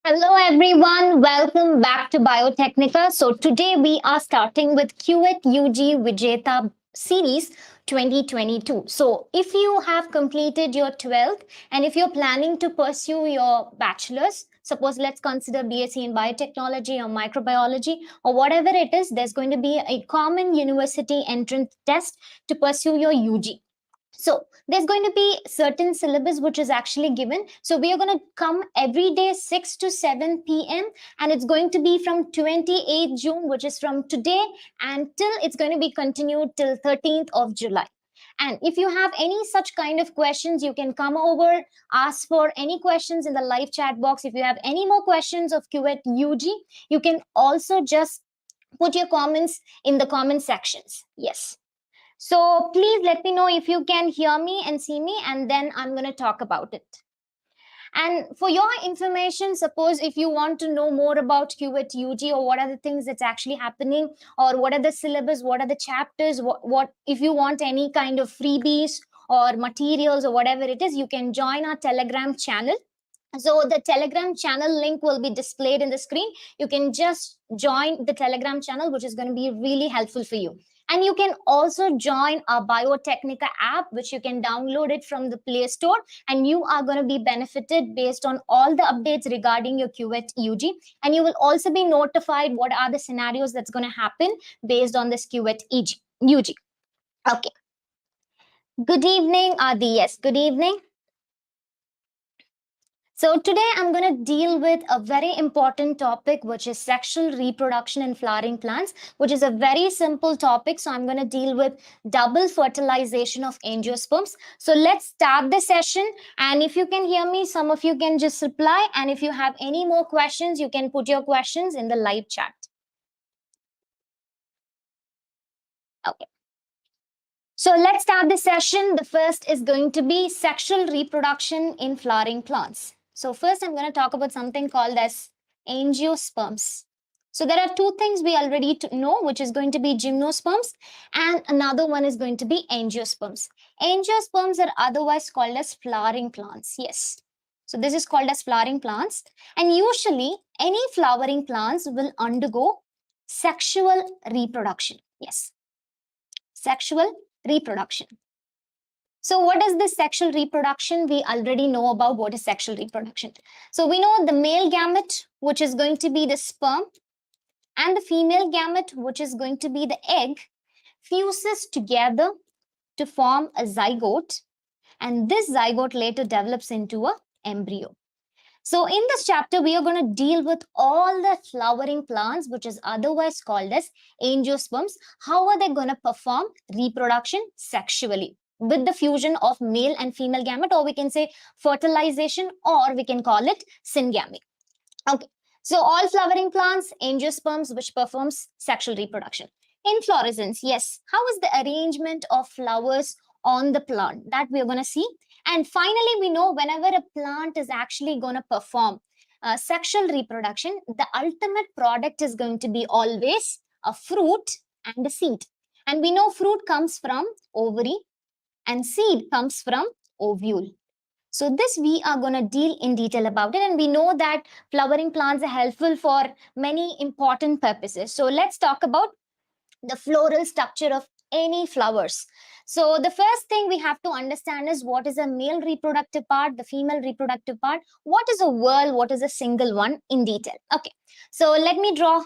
Hello everyone, welcome back to Biotecnika. So today we are starting with CUET UG Vijeta Series 2022. So if you have completed your 12th and if you're planning to pursue your bachelor's, suppose let's consider BSc in biotechnology or microbiology or whatever it is, there's going to be a common university entrance test to pursue your UG. So there's going to be certain syllabus which is actually given. So we are going to come every day 6 to 7 p.m. and it's going to be from 28th June, which is from today, and till it's going to be continued till 13th of July. And if you have any such kind of questions, you can come over, ask for any questions in the live chat box. If you have any more questions of QET UG, you can also just put your comments in the comment sections. Yes. So please let me know if you can hear me and see me, and then I'm going to talk about it. And for your information, suppose if you want to know more about QET UG or what are the things that's actually happening, or what are the syllabus, what are the chapters, what if you want any kind of freebies or materials or whatever it is, you can join our Telegram channel. So the Telegram channel link will be displayed in the screen. You can just join the Telegram channel, which is going to be really helpful for you. And you can also join our Biotecnika app, which you can download it from the Play Store, and you are going to be benefited based on all the updates regarding your QET UG. And you will also be notified what are the scenarios that's going to happen based on this QET UG. Okay. Good evening, Adi. Yes, good evening. So today I'm going to deal with a very important topic, which is sexual reproduction in flowering plants, which is a very simple topic. So I'm going to deal with double fertilization of angiosperms. So let's start the session. And if you can hear me, some of you can just reply. And if you have any more questions, you can put your questions in the live chat. Okay. So let's start the session. The first is going to be sexual reproduction in flowering plants. So first I'm going to talk about something called as angiosperms. So there are two things we already know, which is going to be gymnosperms, and another one is going to be angiosperms. Angiosperms are otherwise called as flowering plants. Yes. So this is called as flowering plants. And usually any flowering plants will undergo sexual reproduction. Yes. Sexual reproduction. So what is this sexual reproduction? We already know about what is sexual reproduction. So we know the male gamete, which is going to be the sperm, and the female gamete, which is going to be the egg, fuses together to form a zygote, and this zygote later develops into an embryo. So in this chapter, we are going to deal with all the flowering plants, which is otherwise called as angiosperms. How are they going to perform reproduction sexually with the fusion of male and female gamete, or we can say fertilization, or we can call it syngamy. Okay. So all flowering plants, angiosperms, which performs sexual reproduction. Inflorescence, yes. How is the arrangement of flowers on the plant? That we are going to see. And finally, we know whenever a plant is actually going to perform sexual reproduction, the ultimate product is going to be always a fruit and a seed. And we know fruit comes from ovary and seed comes from ovule. So this we are going to deal in detail about it. And we know that flowering plants are helpful for many important purposes. So let's talk about the floral structure of any flowers. So the first thing we have to understand is what is a male reproductive part, the female reproductive part, what is a whorl, what is a single one in detail. Okay, so let me draw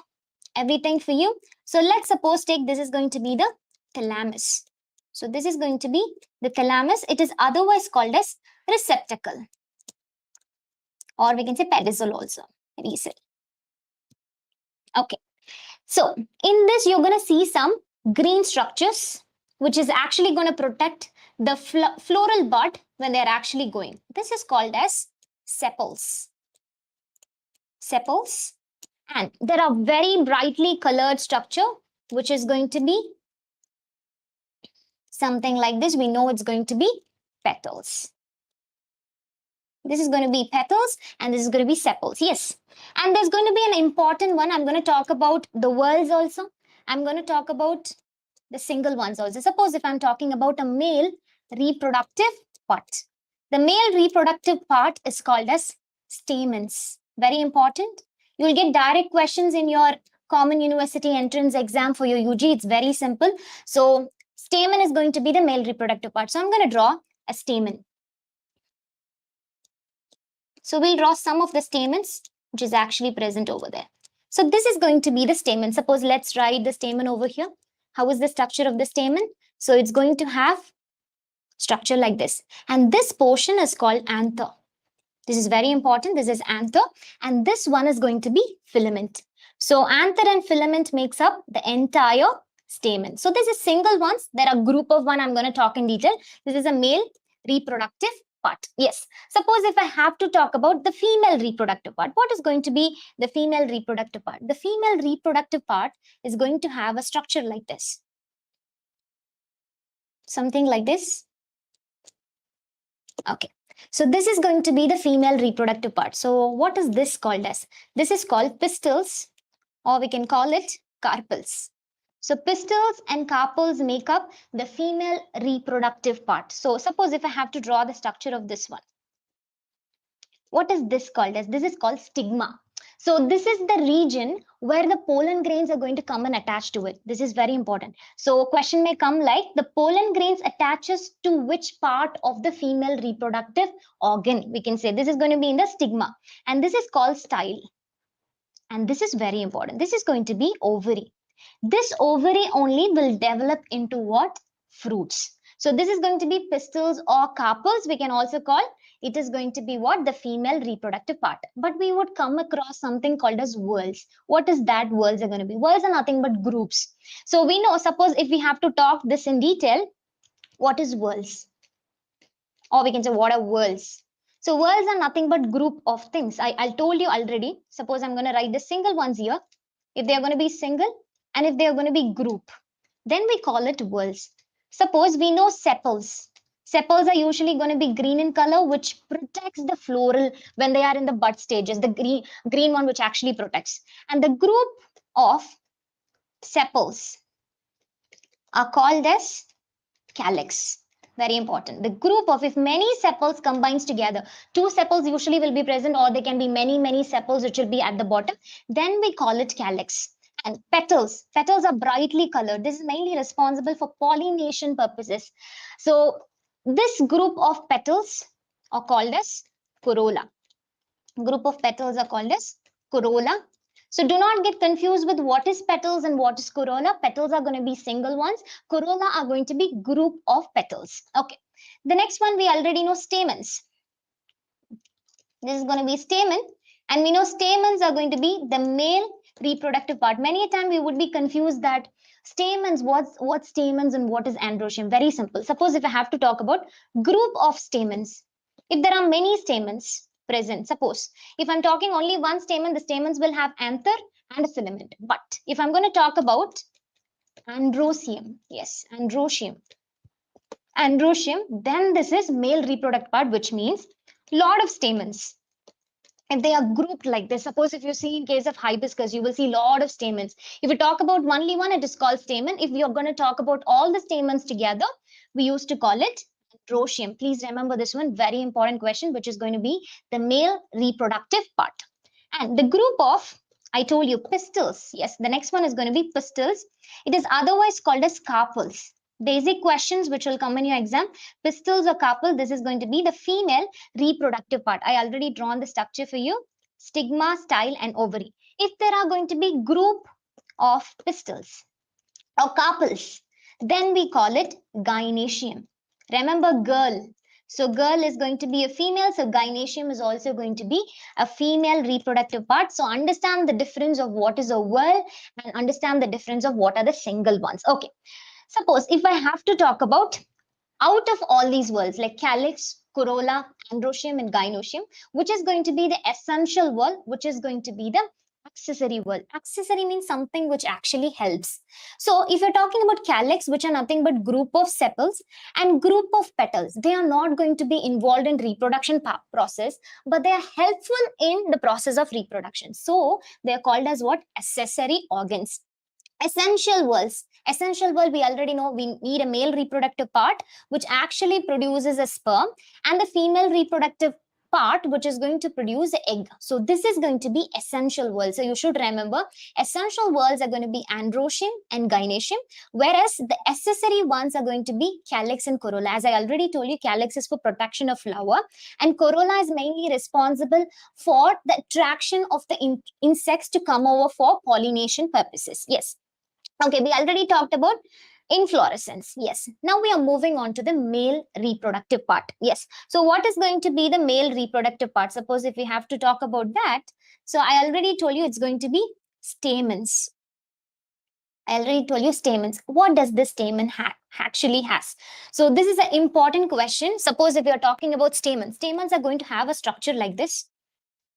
everything for you. So let's suppose take this is going to be the thalamus. So this is going to be the thalamus. It is otherwise called as receptacle, or we can say pedicel also. Pedicel. Okay. So in this, you're going to see some green structures, which is actually going to protect the floral bud when they're actually going. This is called as sepals. Sepals. And there are very brightly colored structure, which is going to be something like this. We know it's going to be petals. This is going to be petals and this is going to be sepals. Yes. And there's going to be an important one. I'm going to talk about the whorls also. I'm going to talk about the single ones also. Suppose if I'm talking about a male reproductive part. The male reproductive part is called as stamens. Very important. You'll get direct questions in your common university entrance exam for your UG. It's very simple. So stamen is going to be the male reproductive part. So I'm going to draw a stamen. So we'll draw some of the stamens which is actually present over there. So this is going to be the stamen. Suppose let's write the stamen over here. How is the structure of the stamen? So it's going to have structure like this. And this portion is called anther. This is very important. This is anther. And this one is going to be filament. So anther and filament makes up the entire stamen. So this is single ones. There are group of one I'm going to talk in detail. This is a male reproductive part. Yes. Suppose if I have to talk about the female reproductive part, what is going to be the female reproductive part? The female reproductive part is going to have a structure like this. Something like this. Okay. So this is going to be the female reproductive part. So what is this called as? This is called pistils, or we can call it carpels. So pistils and carpels make up the female reproductive part. So suppose if I have to draw the structure of this one, what is this called as? This is called stigma. So this is the region where the pollen grains are going to come and attach to it. This is very important. So a question may come like, the pollen grains attaches to which part of the female reproductive organ? We can say this is going to be in the stigma, and this is called style. And this is very important. This is going to be ovary. This ovary only will develop into what? Fruits. So this is going to be pistils or carpels. We can also call it is going to be what? The female reproductive part. But we would come across something called as whorls. What is that whorls are going to be? Whorls are nothing but groups. So we know, suppose if we have to talk this in detail, what is whorls? Or we can say what are whorls? So whorls are nothing but group of things. I told you already. Suppose I'm going to write the single ones here. If they are going to be single and if they are going to be group, then we call it whorls. Suppose we know sepals. Sepals are usually going to be green in color, which protects the floral when they are in the bud stages. The green one which actually protects. And the group of sepals are called as calyx. Very important. The group of, if many sepals combines together, two sepals usually will be present, or there can be many sepals which will be at the bottom, then we call it calyx. And petals are brightly colored. This is mainly responsible for pollination purposes. So this group of petals are called as corolla. Group of petals are called as corolla. So do not get confused with what is petals and what is corolla. Petals are going to be single ones. Corolla are going to be group of petals. Okay. The next one we already know, stamens. This is going to be stamen. And we know stamens are going to be the male reproductive part. Many a time we would be confused that stamens, what's stamens and what is androecium? Very simple. Suppose if I have to talk about group of stamens. If there are many stamens present, suppose if I'm talking only one stamen, the stamens will have anther and a filament. But if I'm going to talk about androecium, yes, androecium, then this is male reproductive part, which means lot of stamens. If they are grouped like this, suppose if you see in case of hibiscus, you will see a lot of stamens. If you talk about only one, it is called stamen. If we are going to talk about all the stamens together, we used to call it androecium. Please remember this one, very important question, which is going to be the male reproductive part. And the group of, I told you, pistils. Yes, the next one is going to be pistils. It is otherwise called as carpels. Basic questions which will come in your exam. Pistils or carpel, this is going to be the female reproductive part. I already drawn the structure for you. Stigma, style, and ovary. If there are going to be group of pistils or carpels, then we call it gynoecium. Remember girl. So girl is going to be a female. So gynoecium is also going to be a female reproductive part. So understand the difference of what is a whorl and understand the difference of what are the single ones. Okay. Suppose if I have to talk about out of all these whorls like calyx, corolla, androecium, and gynoecium, which is going to be the essential whorl, which is going to be the accessory whorl. Accessory means something which actually helps. So if you're talking about calyx, which are nothing but group of sepals and group of petals, they are not going to be involved in reproduction process, but they are helpful in the process of reproduction. So they are called as what? Accessory organs. Essential whorls. Essential whorl, we already know we need a male reproductive part which actually produces a sperm, and the female reproductive part which is going to produce the egg. So this is going to be essential whorls. So you should remember essential whorls are going to be androecium and gynoecium, whereas the accessory ones are going to be calyx and corolla. As I already told you, calyx is for protection of flower and corolla is mainly responsible for the attraction of the insects to come over for pollination purposes. Yes. Okay, we already talked about inflorescence. Yes. Now we are moving on to the male reproductive part. Yes. So what is going to be the male reproductive part? Suppose if we have to talk about that. So I already told you it's going to be stamens. I already told you stamens. What does this stamen actually has? So this is an important question. Suppose if you're talking about stamens, stamens are going to have a structure like this,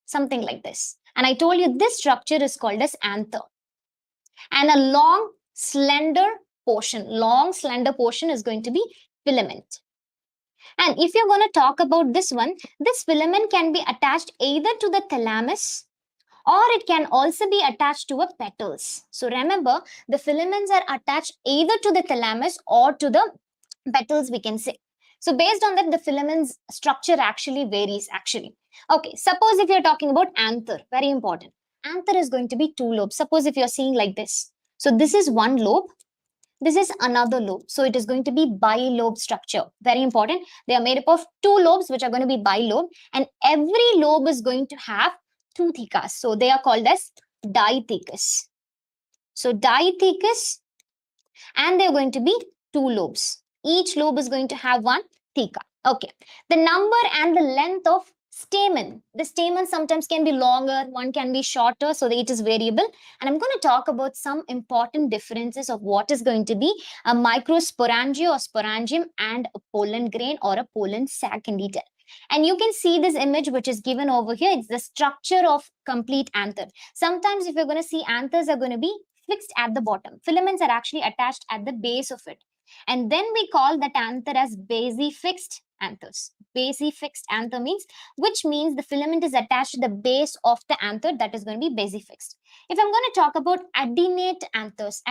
something like this. And I told you this structure is called as anther. And a long slender portion is going to be filament. And if you're going to talk about this one, this filament can be attached either to the thalamus or it can also be attached to a petals. So remember, the filaments are attached either to the thalamus or to the petals, we can say. So based on that, the filament's structure actually varies actually. Okay, suppose if you're talking about anther, very important. Anther is going to be two lobes. Suppose if you're seeing like this. So this is one lobe. This is another lobe. So it is going to be bilobe structure. Very important. They are made up of two lobes which are going to be bilobe. And every lobe is going to have two thecas. So they are called as dithecous. So dithecous, and they're going to be two lobes. Each lobe is going to have one theca. Okay. The number and the length of stamen. The stamen sometimes can be longer, one can be shorter, so it is variable. And I'm going to talk about some important differences of what is going to be a microsporangia or sporangium and a pollen grain or a pollen sac in detail. And you can see this image which is given over here. It's the structure of complete anther. Sometimes if you're going to see anthers are going to be fixed at the bottom. Filaments are actually attached at the base of it. And then we call that anther as basifixed anthers. Basifixed anther means, which means the filament is attached to the base of the anther, that is going to be basifixed. If I'm going to talk about adennate anthers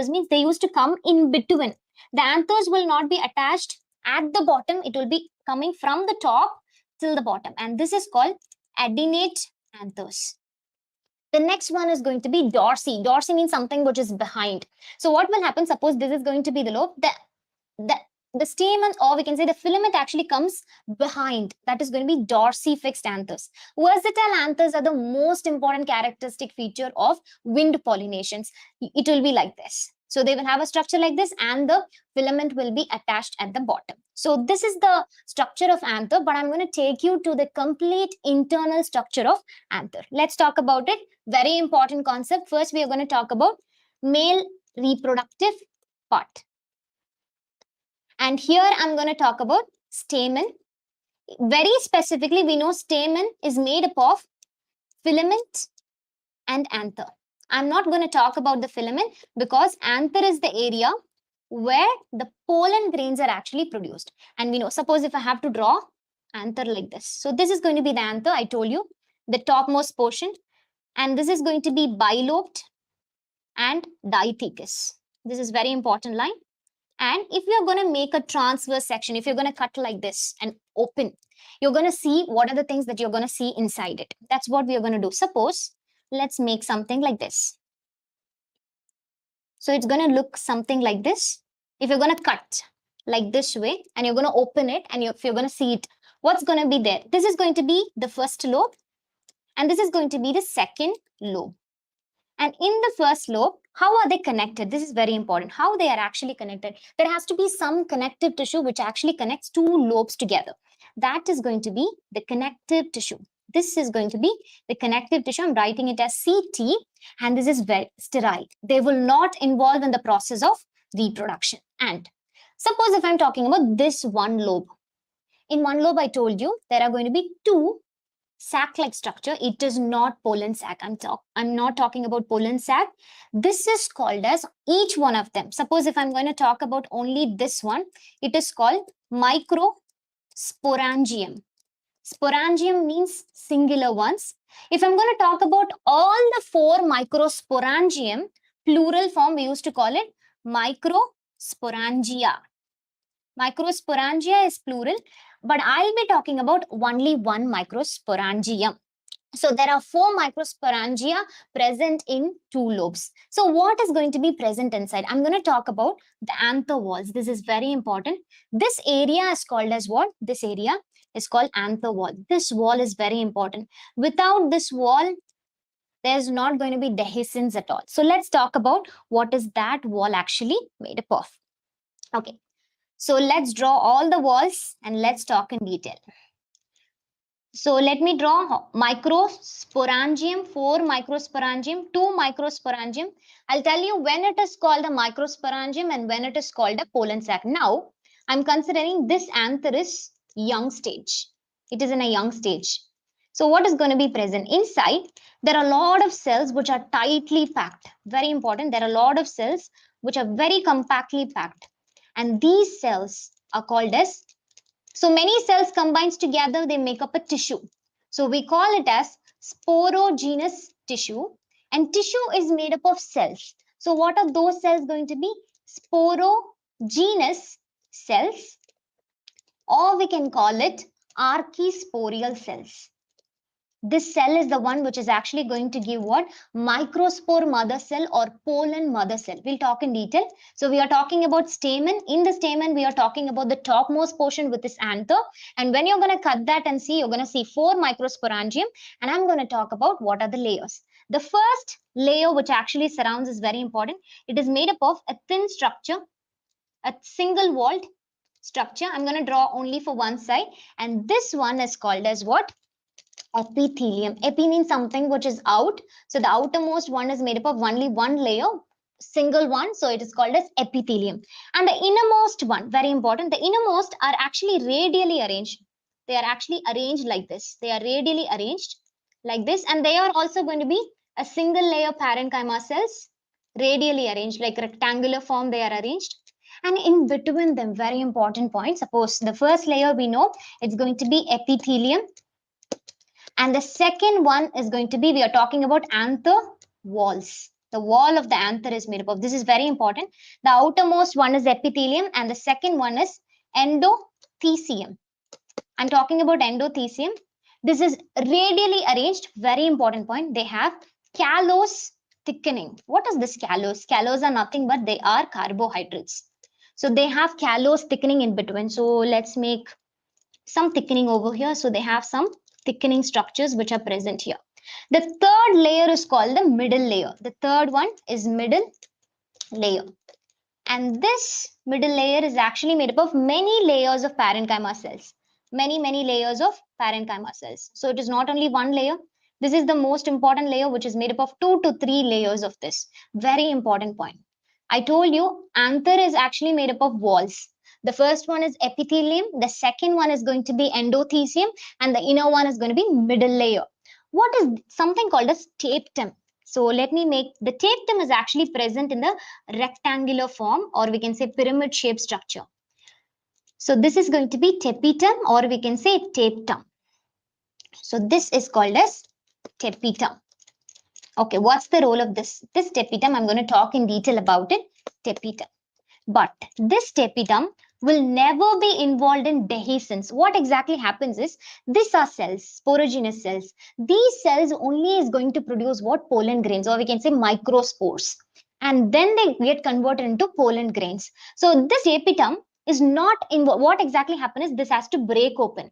means they used to come in between. The anthers will not be attached at the bottom. It will be coming from the top till the bottom. And this is called adennate anthers. The next one is going to be dorsy. Dorsy means something which is behind. So what will happen? Suppose this is going to be the lobe. The stamen, or we can say the filament, actually comes behind. That is going to be dorsifixed anthers. Versatile anthers are the most important characteristic feature of wind pollinations. It will be like this. So they will have a structure like this and the filament will be attached at the bottom. So this is the structure of anther, but I'm going to take you to the complete internal structure of anther. Let's talk about it. Very important concept. First, we are going to talk about male reproductive part. And here I'm going to talk about stamen. Very specifically, we know stamen is made up of filament and anther. I'm not going to talk about the filament because anther is the area where the pollen grains are actually produced. And we know, suppose if I have to draw anther like this. So this is going to be the anther, I told you, the topmost portion. And this is going to be bilobed and dithecous. This is very important line. And if you're going to make a transverse section, if you're going to cut like this and open, you're going to see what are the things that you're going to see inside it. That's what we are going to do. Suppose, let's make something like this. So it's going to look something like this. If you're going to cut like this way and you're going to open it and if you're going to see it, what's going to be there? This is going to be the first lobe and this is going to be the second lobe. And in the first lobe, how are they connected? This is very important. How they are actually connected. There has to be some connective tissue which actually connects two lobes together. That is going to be the connective tissue. This is going to be the connective tissue. I'm writing it as CT and this is very sterile. They will not involve in the process of reproduction. And suppose if I'm talking about this one lobe. In one lobe, I told you there are going to be two sac-like structure. It is not pollen sac. I'm not talking about pollen sac. This is called as each one of them. Suppose if I'm going to talk about only this one, it is called microsporangium. Sporangium means singular ones. If I'm going to talk about all the four microsporangium, plural form, we used to call it microsporangia. Microsporangia is plural, but I'll be talking about only one microsporangium. So there are 4 microsporangia present in 2 lobes. So what is going to be present inside? I'm going to talk about the anther walls. This is very important. This area is called as what? This area is called anther wall. This wall is very important. Without this wall, there's not going to be dehiscence at all. So let's talk about what is that wall actually made up of. Okay. So let's draw all the walls and let's talk in detail. So let me draw microsporangium, 4 microsporangium, 2 microsporangium. I'll tell you when it is called a microsporangium and when it is called a pollen sac. Now, I'm considering this anther is young stage. It is in a young stage. So what is going to be present? Inside, there are a lot of cells which are tightly packed. Very important. There are a lot of cells which are very compactly packed. And these cells are called as, so many cells combines together, they make up a tissue. So we call it as sporogenous tissue, and tissue is made up of cells. So what are those cells going to be? Sporogenous cells, or we can call it archisporial cells. This cell is the one which is actually going to give what? Microspore mother cell or pollen mother cell. We'll talk in detail. So we are talking about stamen. In the stamen, we are talking about the topmost portion with this anther. And when you're going to cut that and see, you're going to see 4 microsporangium. And I'm going to talk about what are the layers. The first layer which actually surrounds is very important. It is made up of a thin structure, a single walled structure. I'm going to draw only for one side. And this one is called as what? Epithelium. Epi means something which is out. So the outermost one is made up of only one layer, single one. So it is called as epithelium. And the innermost one, very important, the innermost are actually radially arranged. They are actually arranged like this. They are radially arranged like this. And they are also going to be a single layer parenchyma cells, radially arranged, like rectangular form they are arranged. And in between them, very important point. Suppose the first layer we know it's going to be epithelium. And the second one is going to be, we are talking about anther walls. The wall of the anther is made up of, this is very important. The outermost one is epithelium and the second one is endothecium. I'm talking about endothecium. This is radially arranged, very important point. They have callose thickening. What is this callose? Callose are nothing but they are carbohydrates. So they have callose thickening in between. So let's make some thickening over here. So they have some thickening structures which are present here. The third layer is called the middle layer. The third one is middle layer. And this middle layer is actually made up of many layers of parenchyma cells. Many layers of parenchyma cells. So it is not only one layer. This is the most important layer which is made up of 2 to 3 layers of this. Very important point. I told you anther is actually made up of walls. The first one is epithelium. The second one is going to be endothecium. And the inner one is going to be middle layer. What is something called as tapetum? So let me make, the tapetum is actually present in the rectangular form, or we can say pyramid shaped structure. So this is going to be tapetum, or we can say tapetum. So this is called as tapetum. Okay, what's the role of this? This tapetum, I'm going to talk in detail about it. Tapetum. But this tapetum will never be involved in dehiscence. What exactly happens is, these are cells, sporogenous cells. These cells only is going to produce what? Pollen grains, or we can say microspores. And then they get converted into pollen grains. So this tapetum is not involved. What exactly happens is, this has to break open.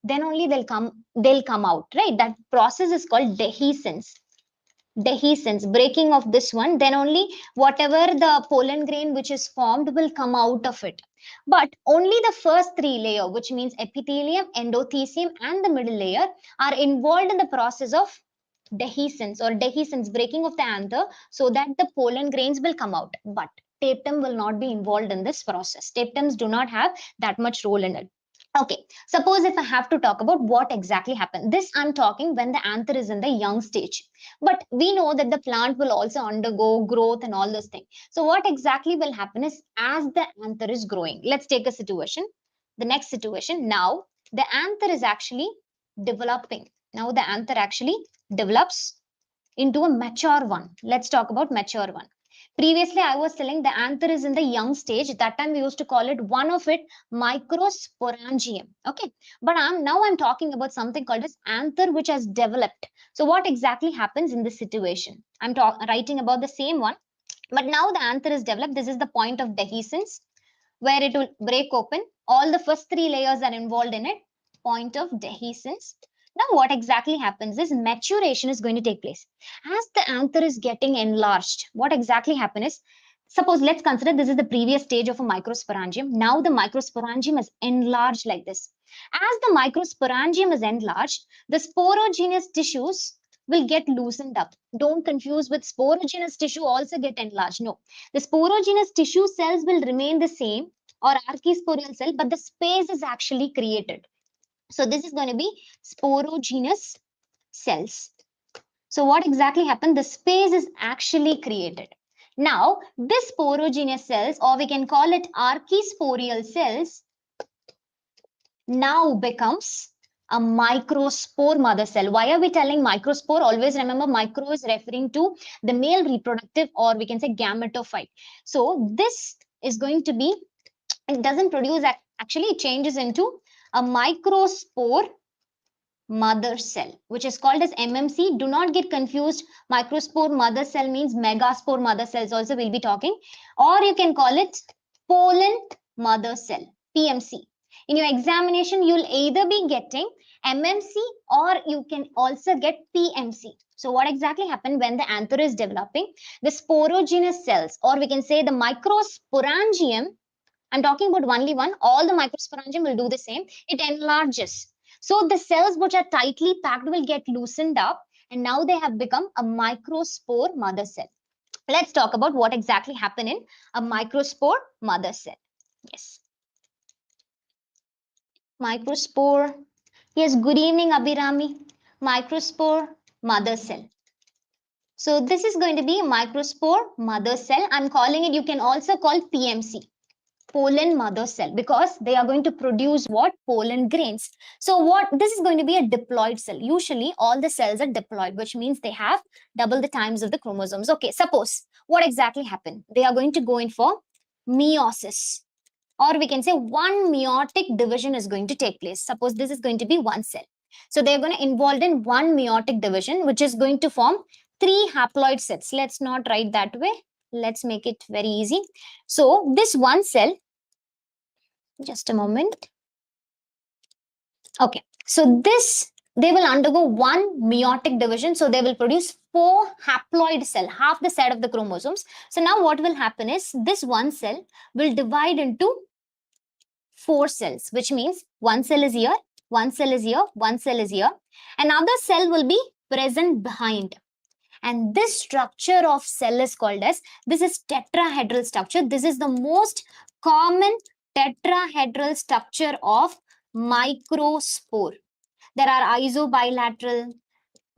Then only they'll come out, right? That process is called dehiscence. Dehiscence, breaking of this one, then only whatever the pollen grain which is formed will come out of it. But only the first 3 layer, which means epithelium, endothecium, and the middle layer, are involved in the process of dehiscence, or dehiscence, breaking of the anther, so that the pollen grains will come out. But tapetum will not be involved in this process. Tapetums do not have that much role in it. Okay, suppose if I have to talk about what exactly happened. This I'm talking when the anther is in the young stage. But we know that the plant will also undergo growth and all those things. So what exactly will happen is, as the anther is growing, let's take a situation. The next situation, now the anther is actually developing. Now the anther actually develops into a mature one. Let's talk about mature one. Previously, I was telling the anther is in the young stage. That time we used to call it one of it microsporangium. Okay, but I'm talking about something called as anther, which has developed. So what exactly happens in this situation? I'm writing about the same one, but now the anther is developed. This is the point of dehiscence, where it will break open. All the first three layers are involved in it. Point of dehiscence. Now, what exactly happens is maturation is going to take place. As the anther is getting enlarged, what exactly happens is, suppose let's consider this is the previous stage of a microsporangium. Now the microsporangium is enlarged like this. As the microsporangium is enlarged, the sporogenous tissues will get loosened up. Don't confuse with sporogenous tissue also get enlarged. No, the sporogenous tissue cells will remain the same or archisporial cell, but the space is actually created. So this is going to be sporogenous cells. So what exactly happened? The space is actually created. Now, this sporogenous cells, or we can call it archisporial cells, now becomes a microspore mother cell. Why are we telling microspore? Always remember, micro is referring to the male reproductive, or we can say gametophyte. So this is going to be, it doesn't produce, actually it changes into a microspore mother cell, which is called as MMC. Do not get confused. Microspore mother cell means megaspore mother cells also we'll be talking, or you can call it pollen mother cell, PMC. In your examination, you'll either be getting MMC or you can also get PMC. So what exactly happened when the anther is developing? The sporogenous cells, or we can say the microsporangium, I'm talking about only one, all the microsporangium will do the same. It enlarges. So the cells which are tightly packed will get loosened up, and now they have become a microspore mother cell. Let's talk about what exactly happened in a microspore mother cell. Yes. Microspore. Yes, good evening, Abhirami. Microspore mother cell. So this is going to be a microspore mother cell. I'm calling it, you can also call PMC. Pollen mother cell, because they are going to produce what? Pollen grains. So what, this is going to be a diploid cell. Usually all the cells are diploid, which means they have double the times of the chromosomes. Okay, suppose what exactly happened? They are going to go in for meiosis, or we can say one meiotic division is going to take place. Suppose this is going to be one cell. So they're going to involve in one meiotic division, which is going to form three haploid sets. Let's not write that way. Let's make it very easy. So this one cell, just a moment. Okay, so this, they will undergo one meiotic division. So they will produce four haploid cell, half the set of the chromosomes. So now what will happen is this one cell will divide into four cells, which means one cell is here, one cell is here, one cell is here. Another cell will be present behind. And this structure of cell is called as, this is tetrahedral structure. This is the most common tetrahedral structure of microspore. There are isobilateral,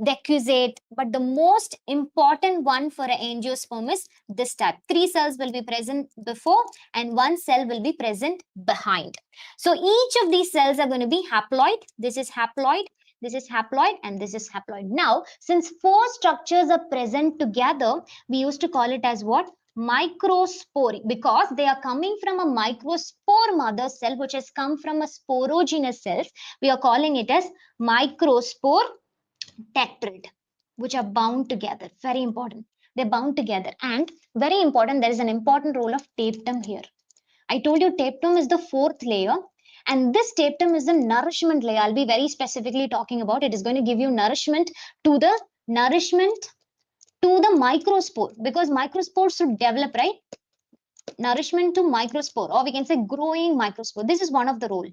decussate, but the most important one for an angiosperm is this type. Three cells will be present before and one cell will be present behind. So each of these cells are going to be haploid. This is haploid, this is haploid, and this is haploid. Now, since four structures are present together, we used to call it as what? Microspore, because they are coming from a microspore mother cell, which has come from a sporogenous cells. We are calling it as microspore tetrad, which are bound together. Very important. They're bound together. And very important, there is an important role of tapetum here. I told you tapetum is the fourth layer. And this tapetum is the nourishment layer. I'll be very specifically talking about it. Is going to give you nourishment to the microspore, because microspores should develop, right? Nourishment to microspore, or we can say growing microspore. This is one of the role.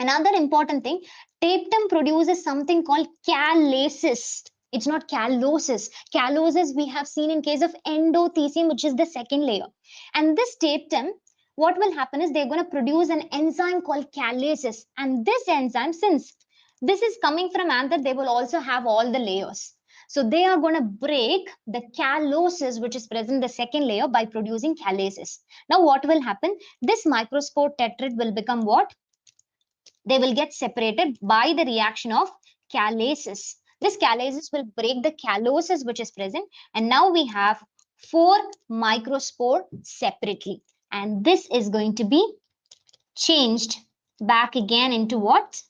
Another important thing, tapetum produces something called callasis. It's not callosis. Callosis we have seen in case of endothecium, which is the second layer. And this tapetum, what will happen is they're going to produce an enzyme called callasis. And this enzyme, since this is coming from anther, they will also have all the layers. So they are going to break the callosis, which is present in the second layer, by producing callasis. Now what will happen? This microspore tetrad will become what? They will get separated by the reaction of callasis. This callasis will break the callosis which is present, and now we have 4 microspore separately. And this is going to be changed back again into what?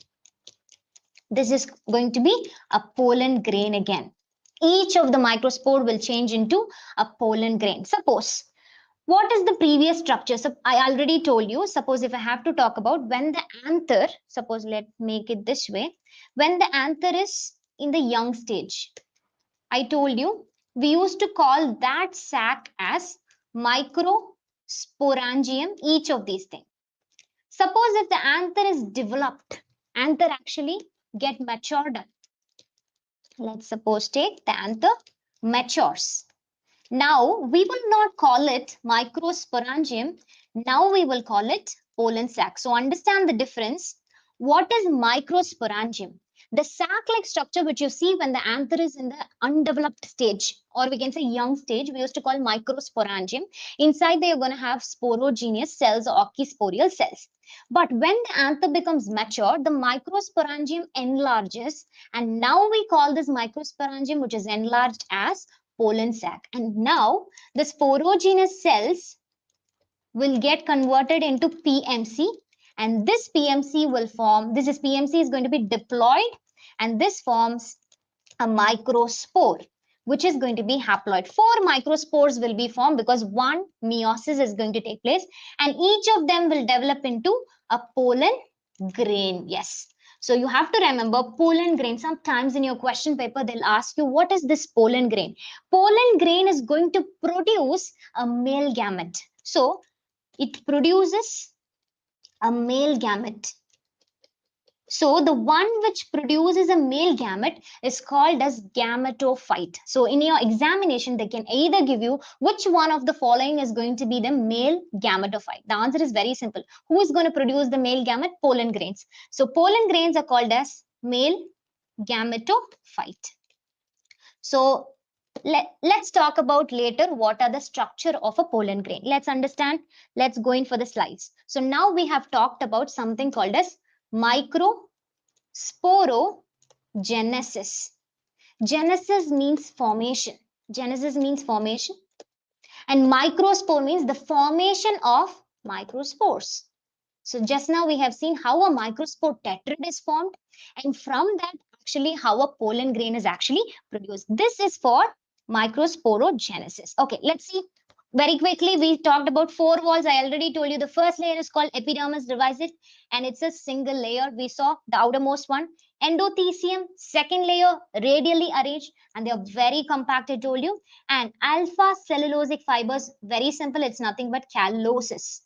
This is going to be a pollen grain again. Each of the microspore will change into a pollen grain. Suppose, what is the previous structure? So I already told you, suppose if I have to talk about when the anther, suppose let's make it this way, when the anther is in the young stage, I told you we used to call that sac as microsporangium, each of these things. Suppose if the anther is developed, anther actually get matured. Let's suppose take the anther matures. Now we will not call it microsporangium. Now we will call it pollen sac. So understand the difference. What is microsporangium? The sac-like structure which you see when the anther is in the undeveloped stage, or we can say young stage, we used to call microsporangium. Inside they are going to have sporogenous cells or archisporial cells. But when the anther becomes mature, the microsporangium enlarges, and now we call this microsporangium, which is enlarged, as pollen sac. And now the sporogenous cells will get converted into PMC, and this PMC will form, PMC is going to be diploid, and this forms a microspore, which is going to be haploid. 4 microspores will be formed because one meiosis is going to take place, and each of them will develop into a pollen grain. Yes. So you have to remember pollen grain. Sometimes in your question paper, they'll ask you, what is this pollen grain? Pollen grain is going to produce a male gamete. So it produces a male gamete. So the one which produces a male gamete is called as gametophyte. So in your examination, they can either give you which one of the following is going to be the male gametophyte. The answer is very simple. Who is going to produce the male gamete? Pollen grains. So pollen grains are called as male gametophyte. So let's talk about later what are the structure of a pollen grain. Let's understand. Let's go in for the slides. So now we have talked about something called as Microsporogenesis. Genesis means formation. Genesis means formation. And microspore means the formation of microspores. So just now we have seen how a microspore tetrad is formed, and from that actually how a pollen grain is actually produced. This is for microsporogenesis. Okay, let's see. Very quickly, we talked about 4 whorls. I already told you the first layer is called epidermis, revise it, and it's a single layer. We saw the outermost one. Endothecium, second layer, radially arranged, and they are very compact, I told you. And alpha cellulosic fibers, very simple, it's nothing but callosis.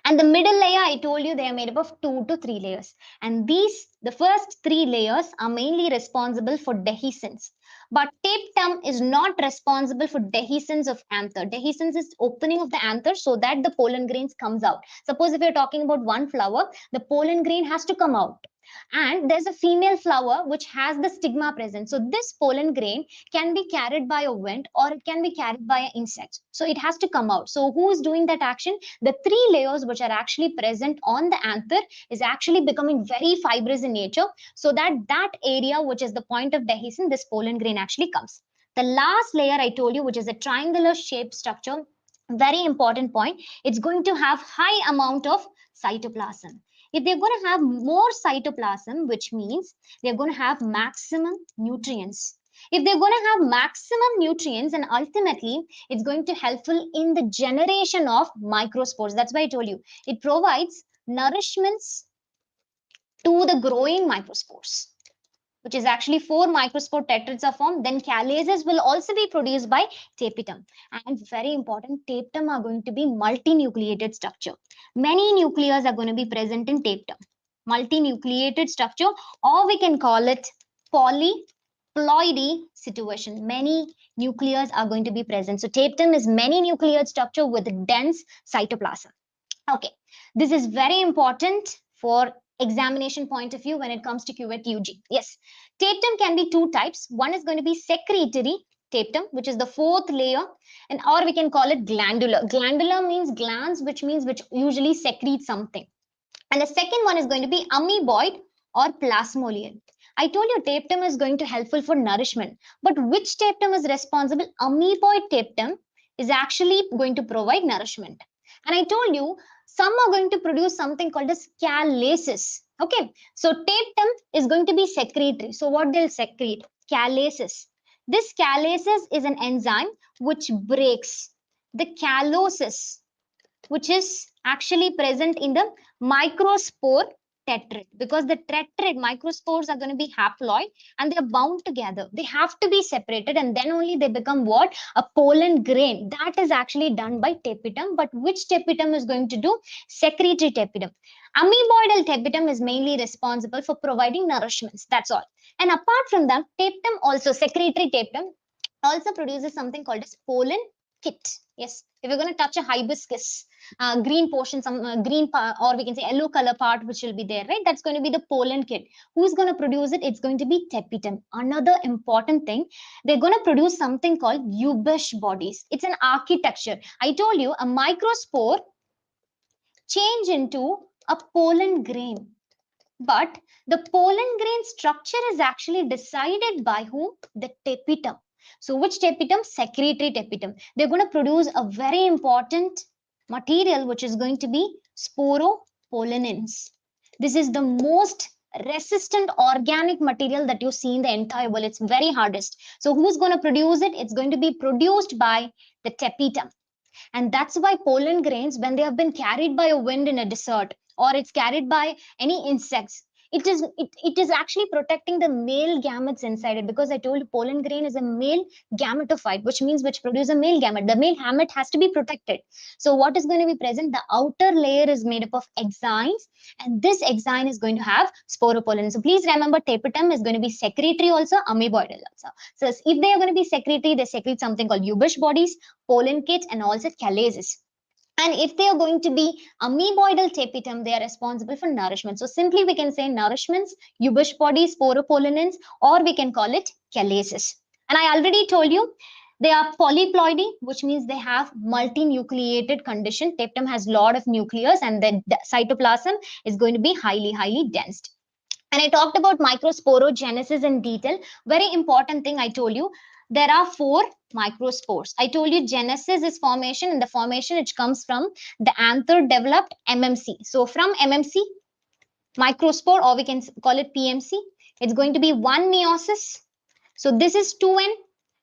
And the middle layer, I told you, they are made up of 2 to 3 layers. And the first 3 layers are mainly responsible for dehiscence. But tapetum is not responsible for dehiscence of anther. Dehiscence is opening of the anther so that the pollen grains comes out. Suppose if you're talking about one flower, the pollen grain has to come out. And there's a female flower which has the stigma present. So this pollen grain can be carried by a wind or it can be carried by an insect. So it has to come out. So who is doing that action? The 3 layers which are actually present on the anther is actually becoming very fibrous in nature, so that area which is the point of dehiscence, this pollen grain actually comes. The last layer I told you, which is a triangular shaped structure, very important point, it's going to have high amount of cytoplasm. If they're going to have more cytoplasm, which means they're going to have maximum nutrients. If they're going to have maximum nutrients, and ultimately it's going to helpful in the generation of microspores. That's why I told you it provides nourishments to the growing microspores, which is actually 4 microspore tetrads are formed. Then calyces will also be produced by tapetum. And very important, tapetum are going to be multinucleated structure. Many nucleus are going to be present in tapetum. Multinucleated structure, or we can call it polyploidy situation. Many nucleus are going to be present. So tapetum is many nucleated structure with dense cytoplasm. Okay, this is very important for examination point of view when it comes to CUET UG. Yes, tapetum can be 2 types. One is going to be secretory tapetum, which is the 4th layer, and or we can call it glandular. Glandular means glands, which means which usually secrete something. And the second one is going to be amoeboid or plasmodial. I told you tapetum is going to helpful for nourishment. But which tapetum is responsible? Amoeboid tapetum is actually going to provide nourishment. And I told you some are going to produce something called as callaces. Okay, so tapetum is going to be secretory. So what they'll secrete? Callaces. This callaces is an enzyme which breaks the calloses, which is actually present in the microspore tetrad, because the tetrad microspores are going to be haploid and they are bound together. They have to be separated and then only they become what? A pollen grain. That is actually done by tapetum. But which tapetum is going to do? Secretory tapetum. Amoeboidal tapetum is mainly responsible for providing nourishments. That's all. And apart from that, tapetum also, secretory tapetum also produces something called as pollen kit. Yes, if you're going to touch a hibiscus, green portion, some or we can say yellow color part, which will be there, right? That's going to be the pollen kit. Who's going to produce it? It's going to be tapetum. Another important thing, they're going to produce something called Ubesh bodies. It's an architecture. I told you a microspore change into a pollen grain. But the pollen grain structure is actually decided by who? The tapetum. So which tapetum? Secretory tapetum. They're going to produce a very important material which is going to be sporopollenins. This is the most resistant organic material that you see in the entire world. It's very hardest. So who's going to produce it? It's going to be produced by the tapetum. And that's why pollen grains, when they have been carried by a wind in a desert or it's carried by any insects, it is actually protecting the male gametes inside it, because I told you pollen grain is a male gametophyte, which means which produce a male gamete. The male gamete has to be protected. So what is going to be present? The outer layer is made up of exines, and this exine is going to have sporopollen. So please remember, tapetum is going to be secretory also, amoeboidal also. So if they are going to be secretory, they secrete something called Ubesh bodies, pollen kits, and also callases. And if they are going to be amoeboidal tapetum, they are responsible for nourishment. So simply we can say nourishments, Ubesh bodies, sporopollenins, or we can call it callases. And I already told you they are polyploidy, which means they have multinucleated condition. Tapetum has lot of nucleus and the cytoplasm is going to be highly dense. And I talked about microsporogenesis in detail. Very important thing I told you. There are 4 microspores. I told you genesis is formation, and the formation which comes from the anther developed MMC. So from MMC, microspore, or we can call it PMC, it's going to be 1 meiosis. So this is 2N.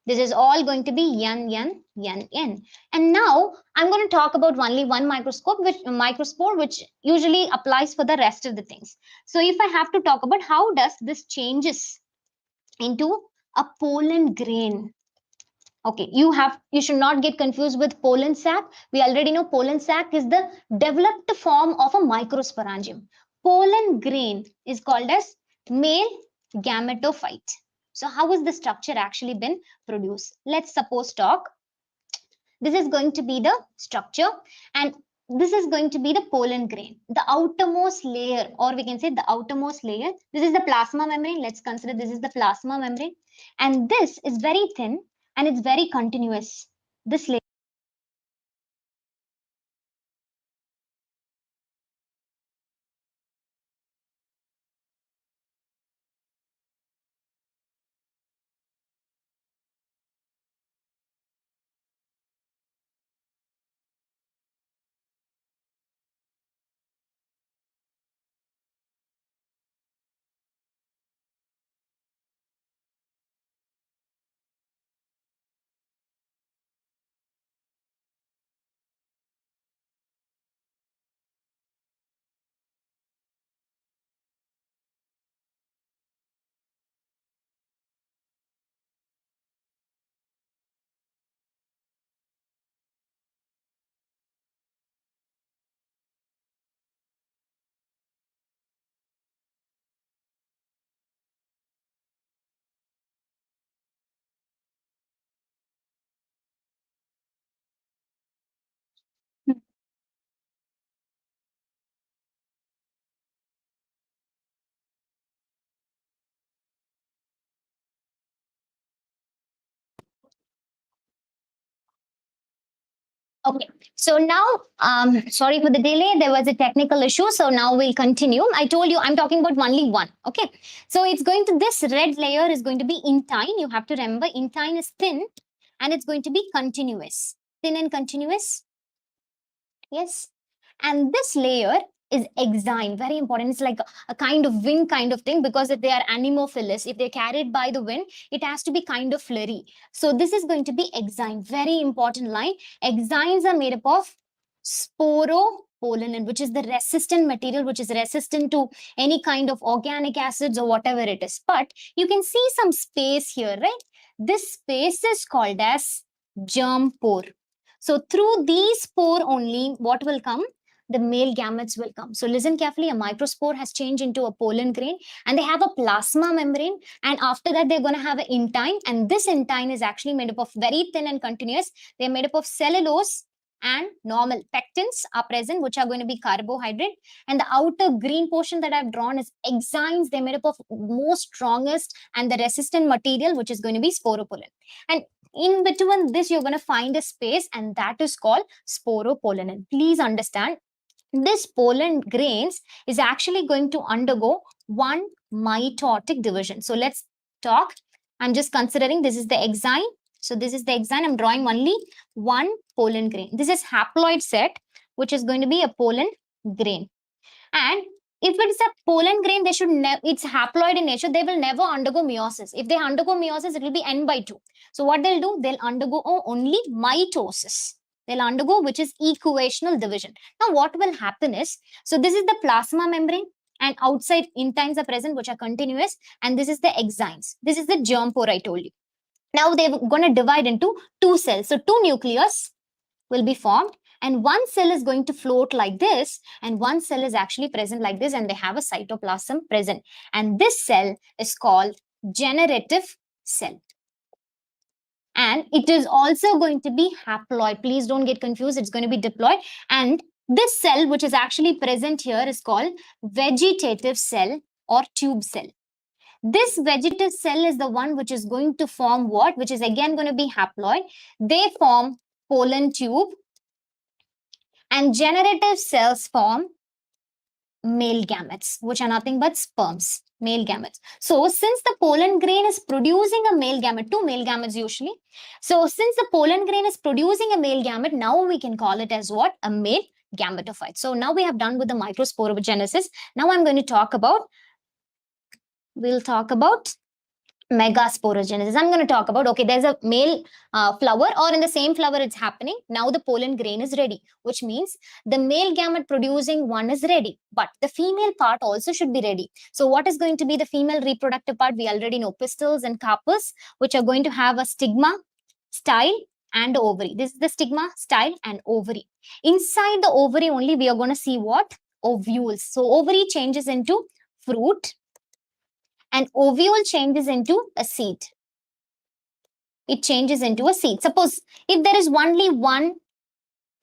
This is all going to be N. And now I'm going to talk about only one microspore, which usually applies for the rest of the things. So if I have to talk about how does this changes into a pollen grain. Okay, you should not get confused with pollen sac. We already know pollen sac is the developed form of a microsporangium. Pollen grain is called as male gametophyte. So how is the structure actually been produced? Let's suppose talk. This is going to be the structure, and this is going to be the pollen grain. The outermost layer, or we can say the outermost layer, this is the plasma membrane. Let's consider this is the plasma membrane. And this is very thin and it's very continuous. This layer Okay, so now, sorry for the delay. There was a technical issue. So now we'll continue. I told you I'm talking about only one. Okay, so it's going to, this red layer is going to be intine. You have to remember intine is thin and it's going to be continuous. Thin and continuous. Yes. And this layer is exine, very important. It's like a kind of wing kind of thing, because if they are anemophilous, if they're carried by the wind, it has to be kind of flurry. So this is going to be exine, very important line. Exines are made up of sporopollen, which is the resistant material, which is resistant to any kind of organic acids or whatever it is. But you can see some space here, right? This space is called as germ pore. So through these pore only, what will come? The male gametes will come. So listen carefully, a microspore has changed into a pollen grain and they have a plasma membrane. And after that, they're going to have an intine. And this intine is actually made up of very thin and continuous. They're made up of cellulose and normal pectins are present, which are going to be carbohydrate. And the outer green portion that I've drawn is exines. They're made up of most strongest and the resistant material, which is going to be sporopollen. And in between this, you're going to find a space, and that is called sporopollen. And please understand, this pollen grains is actually going to undergo one mitotic division. So let's talk. I'm just considering this is the exine. So this is the exine. I'm drawing only one pollen grain. This is haploid set, which is going to be a pollen grain. And if it's a pollen grain, they should it's haploid in nature. They will never undergo meiosis. If they undergo meiosis, it will be n by 2. So what they'll do, they'll undergo only mitosis. They'll undergo, which is equational division. Now, what will happen is, so this is the plasma membrane, and outside intines are present, which are continuous, and this is the exines. This is the germ pore I told you. Now they're going to divide into two cells. So two nucleus will be formed, and one cell is going to float like this, and one cell is actually present like this, and they have a cytoplasm present. And this cell is called generative cell. And it is also going to be haploid. Please don't get confused. It's going to be diploid. And this cell, which is actually present here, is called vegetative cell or tube cell. This vegetative cell is the one which is going to form what? Which is again going to be haploid. They form pollen tube, and generative cells form male gametes, which are nothing but sperms, male gametes. So since the pollen grain is producing a male gamete, two male gametes usually. So since the pollen grain is producing a male gamete, now we can call it as what? A male gametophyte. So now we have done with the microsporogenesis. Now I'm going to talk about, we'll talk about Megasporogenesis. I'm going to talk about, okay, there's a male flower, or in the same flower it's happening. Now the pollen grain is ready, which means the male gamete producing one is ready, but the female part also should be ready. So what is going to be the female reproductive part? We already know pistils and carpus, which are going to have a stigma, style, and ovary. This is the stigma, style, and ovary. Inside the ovary only, we are going to see what? Ovules. So ovary changes into fruit, and ovule changes into a seed. It changes into a seed. Suppose if there is only one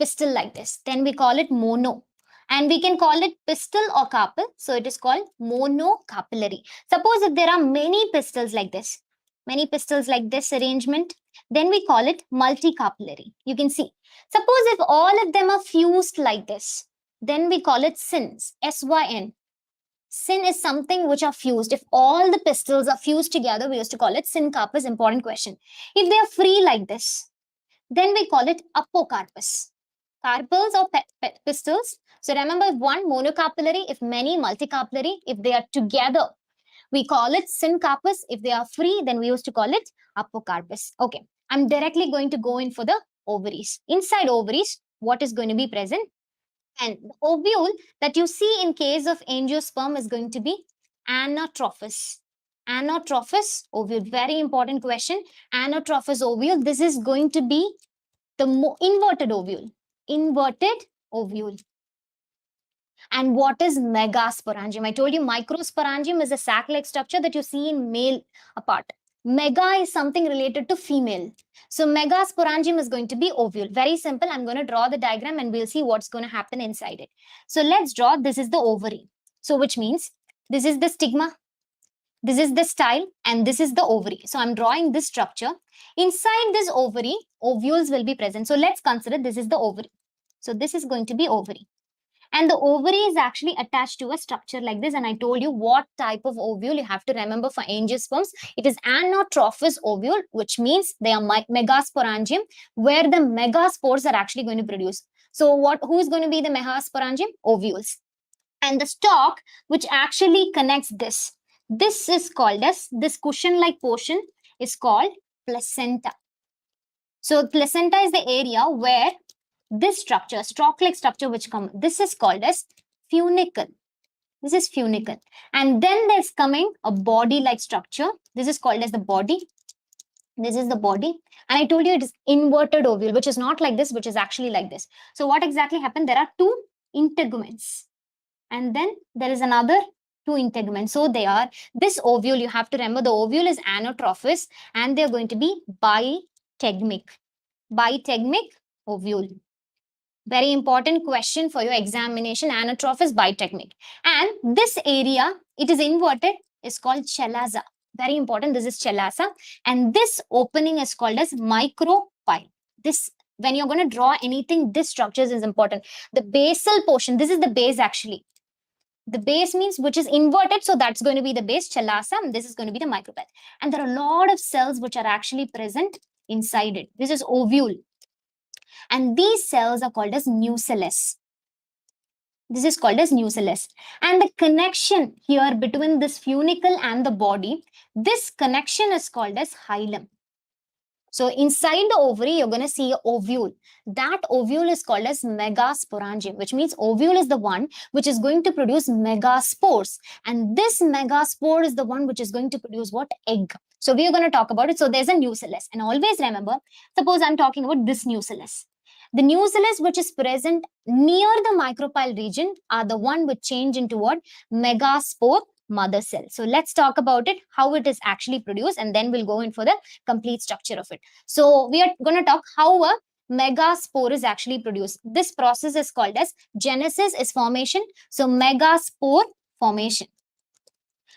pistil like this, then we call it mono. And we can call it pistil or carpel. So it is called monocarpellary. Suppose if there are many pistils like this arrangement, then we call it multicarpellary. You can see. Suppose if all of them are fused like this, then we call it syns, S-Y-N. Syn is something which are fused. If all the pistils are fused together, we used to call it syncarpus. Important question. If they are free like this, then we call it apocarpus. Carpels or pistils. So remember, if one monocarpellary, if many multicarpellary, if they are together, we call it syncarpus. If they are free, then we used to call it apocarpus. Okay, I'm directly going to go in for the ovaries. Inside ovaries, what is going to be present? And the ovule that you see in case of angiosperm is going to be anatrophous. Anatrophous ovule, very important question. Anatrophous ovule, this is going to be the inverted ovule. Inverted ovule. And what is megasporangium? I told you microsporangium is a sac-like structure that you see in male part. Mega is something related to female. So megasporangium is going to be ovule. Very simple. I'm going to draw the diagram and we'll see what's going to happen inside it. So let's draw. This is the ovary. So which means this is the stigma. This is the style and this is the ovary. So I'm drawing this structure. Inside this ovary, ovules will be present. So let's consider this is the ovary. So this is going to be ovary. And the ovary is actually attached to a structure like this. And I told you what type of ovule you have to remember for angiosperms. It is anotrophous ovule, which means they are megasporangium, where the megaspores are actually going to produce. So who is going to be the megasporangium? Ovules. And the stalk, which actually connects this is called as, this cushion-like portion is called placenta. So placenta is the area where this structure, stalk-like structure which comes, this is called as funicle. This is funicle. And then there's coming a body-like structure. This is called as the body. This is the body. And I told you it is inverted ovule, which is not like this, which is actually like this. So what exactly happened? There are two integuments. And then there is another two integuments. So they are, this ovule, you have to remember the ovule is anotrophous and they're going to be bitegmic. Bitegmic ovule. Very important question for your examination, anotrophous, bitegmic. And this area, it is inverted, is called chalaza. Very important, this is chalaza. And this opening is called as micropyle. This, when you're going to draw anything, this structure is important. The basal portion, this is the base actually. The base means which is inverted, so that's going to be the base, chalaza, and this is going to be the micropyle. And there are a lot of cells which are actually present inside it. This is ovule. And these cells are called as nucellus. This is called as nucellus. And the connection here between this funicle and the body, this connection is called as hilum. So inside the ovary, you're going to see an ovule. That ovule is called as megasporangium, which means ovule is the one which is going to produce megaspores. And this megaspore is the one which is going to produce what? Egg. So we are going to talk about it. So there's a nucellus. And always remember, suppose I'm talking about this nucellus. The nucellus which is present near the micropyle region are the one which change into what? Megaspore mother cell. So let's talk about it, how it is actually produced, and then we'll go in for the complete structure of it. So we are going to talk how a megaspore is actually produced. This process is called as genesis is formation. So megaspore formation.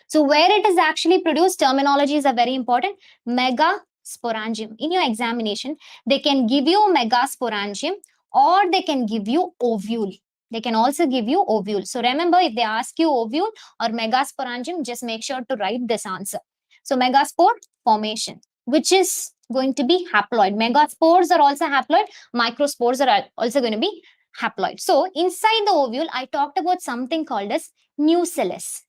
So where it is actually produced, terminologies are very important. Megasporangium. In your examination, they can give you megasporangium or they can give you ovule. They can also give you ovule. So remember, if they ask you ovule or megasporangium, just make sure to write this answer. So megaspore formation, which is going to be haploid. Megaspores are also haploid. Microspores are also going to be haploid. So inside the ovule, I talked about something called as nucellus.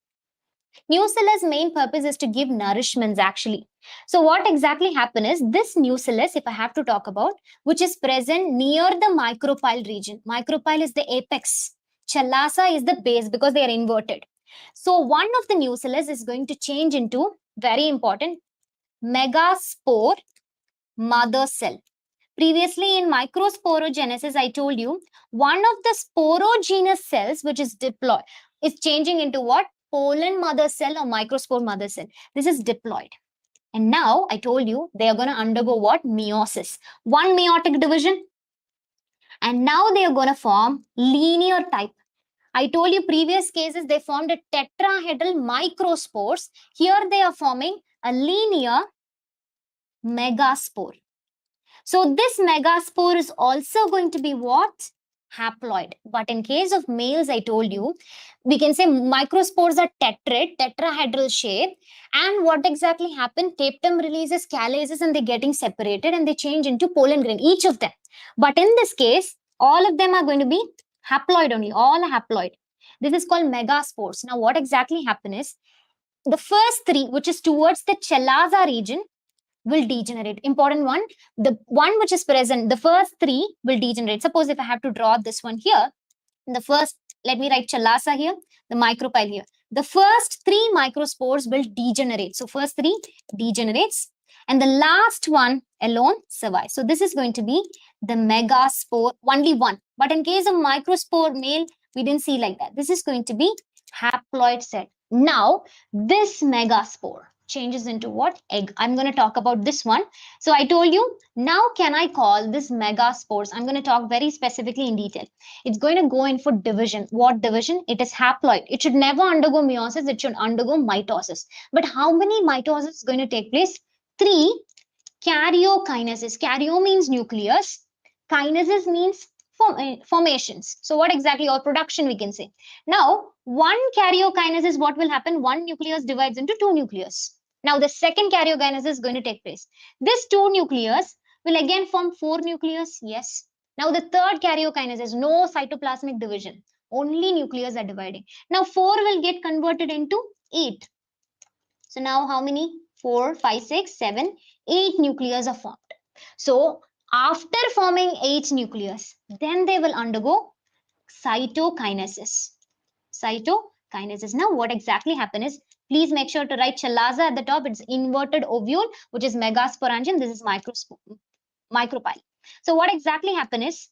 Nucellus' main purpose is to give nourishments actually. So what exactly happens is this nucellus, if I have to talk about, which is present near the micropyle region. Micropyle is the apex. Chalaza is the base because they are inverted. So one of the nucellus is going to change into, very important, megaspore mother cell. Previously in microsporogenesis, I told you, one of the sporogenous cells which is diploid is changing into what? Pollen mother cell or microspore mother cell. This is diploid. And now I told you they are going to undergo what? Meiosis. One meiotic division. And now they are going to form linear type. I told you previous cases they formed a tetrahedral microspores. Here they are forming a linear megaspore. So this megaspore is also going to be what? Haploid. But in case of males, I told you, we can say microspores are tetrahedral shape. And what exactly happened? Tapetum releases calyces and they're getting separated and they change into pollen grain, each of them. But in this case, all of them are going to be haploid only, all are haploid. This is called megaspores. Now, what exactly happened is, the first three, which is towards the chalaza region, will degenerate. Important one, the one which is present, the first three will degenerate. Suppose if I have to draw this one here, the first, let me write chalaza here, the micropyle here. The first three microspores will degenerate. So first three degenerates and the last one alone survives. So this is going to be the megaspore, only one. But in case of microspore male, we didn't see like that. This is going to be haploid set. Now, this megaspore, changes into what? Egg. I'm going to talk about this one. So I told you, now can I call this megaspores? I'm going to talk very specifically in detail. It's going to go in for division. What division? It is haploid. It should never undergo meiosis. It should undergo mitosis. But how many mitosis is going to take place? 3 karyokinesis. Karyo means nucleus. Kinesis means formations. So what exactly, or production we can say. Now, one karyokinesis, what will happen? One nucleus divides into 2 nucleus. Now, the second karyokinesis is going to take place. This 2 nucleus will again form 4 nucleus. Yes. Now, the third karyokinesis, no cytoplasmic division. Only nucleus are dividing. Now, 4 will get converted into 8. So now how many? 4, 5, 6, 7, 8 nucleus are formed. So after forming 8 nucleus, then they will undergo cytokinesis. Cytokinesis. Now what exactly happens is, please make sure to write chalaza at the top. It's inverted ovule, which is megasporangine. This is micropyle. So what exactly happens is,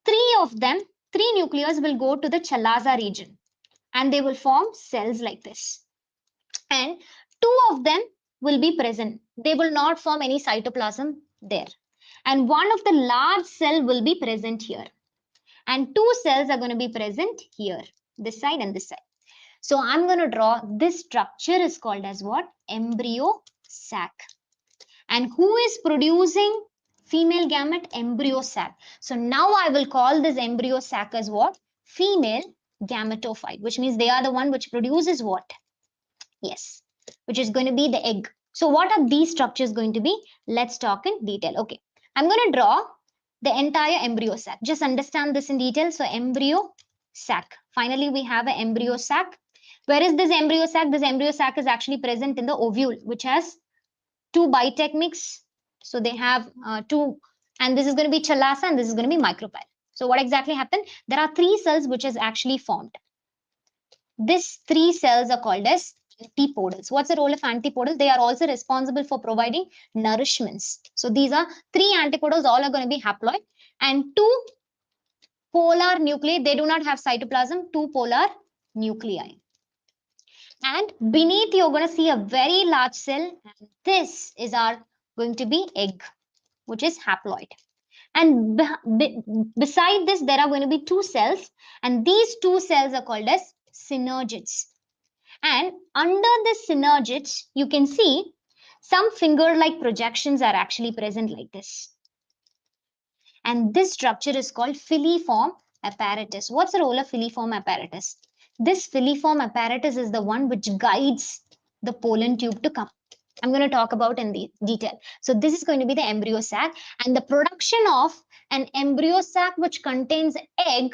3 of them, 3 nucleus will go to the chalaza region and they will form cells like this. And 2 of them will be present. They will not form any cytoplasm there. And one of the large cell will be present here. And 2 cells are going to be present here, this side and this side. So I'm going to draw this structure is called as what? Embryo sac. And who is producing female gamete? Embryo sac. So now I will call this embryo sac as what? Female gametophyte, which means they are the one which produces what? Yes, which is going to be the egg. So what are these structures going to be? Let's talk in detail. Okay, I'm going to draw the entire embryo sac. Just understand this in detail. So embryo sac. Finally, we have an embryo sac. Where is this embryo sac? This embryo sac is actually present in the ovule, which has 2 biotechnics. So they have 2, and this is going to be chalasa and this is going to be micropyle. So what exactly happened? There are 3 cells which is actually formed. These 3 cells are called as antipodals. What's the role of antipodal? They are also responsible for providing nourishments. So these are 3 antipodals, all are going to be haploid, and 2 polar nuclei. They do not have cytoplasm, 2 polar nuclei. And beneath you're going to see a very large cell, and this is our going to be egg, which is haploid. And beside this, there are going to be 2 cells, and these 2 cells are called as synergids. And under the synergids, you can see some finger-like projections are actually present like this. And this structure is called filiform apparatus. What's the role of filiform apparatus? This filiform apparatus is the one which guides the pollen tube to come. I'm going to talk about in the detail. So this is going to be the embryo sac, and the production of an embryo sac which contains egg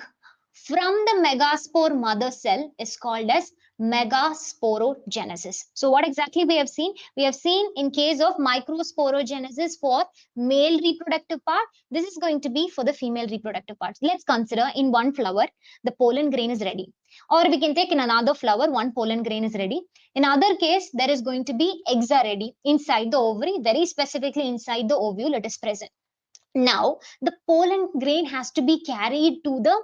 from the megaspore mother cell is called as Megasporogenesis. So what exactly we have seen? We have seen in case of Microsporogenesis for male reproductive part, this is going to be for the female reproductive parts. Let's consider in one flower, the pollen grain is ready. Or we can take in another flower, one pollen grain is ready. In other case, there is going to be eggs are ready inside the ovary, very specifically inside the ovule, it is present. Now, the pollen grain has to be carried to the